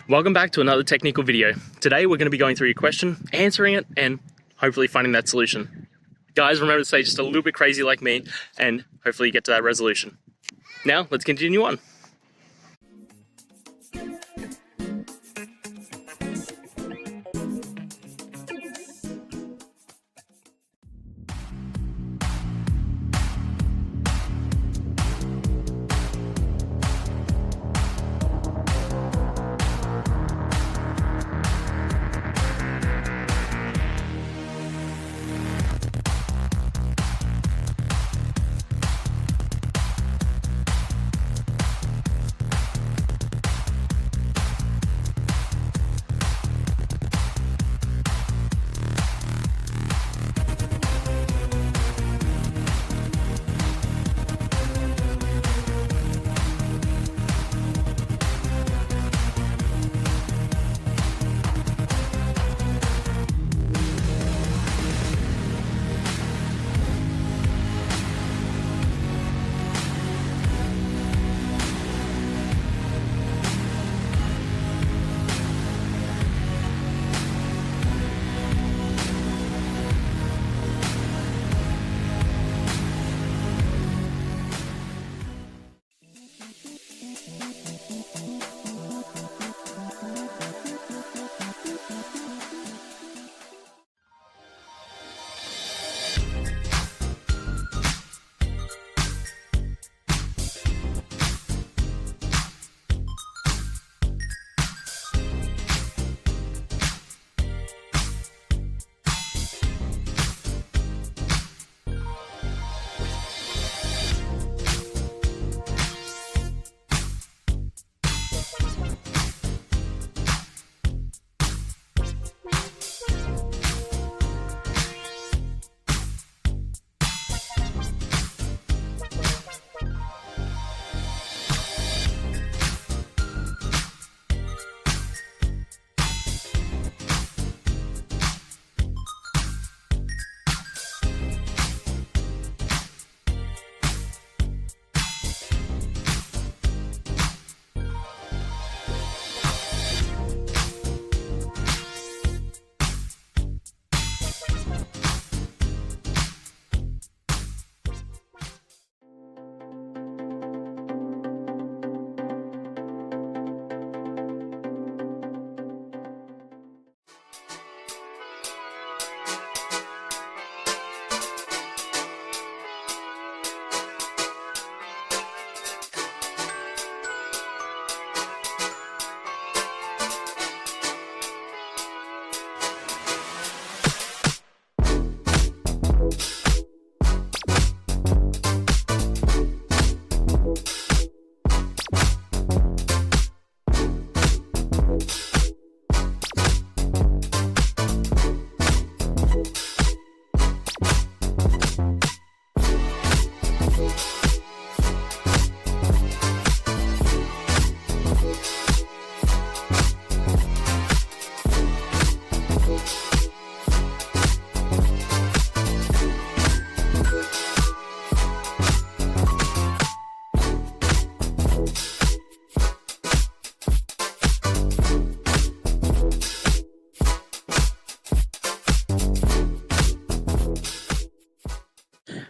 Welcome back to another technical video. Today we're going to be going through your question, answering it, and hopefully finding that solution. Guys, remember to stay just a little bit crazy like me, and hopefully get to that resolution. Now, let's continue on.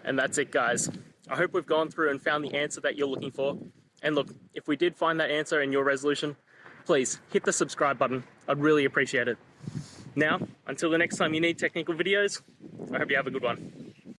And that's it, guys. I hope we've gone through and found the answer that you're looking for. And look, if we did find that answer in your resolution, please hit the subscribe button. I'd really appreciate it. Now, until the next time you need technical videos, I hope you have a good one.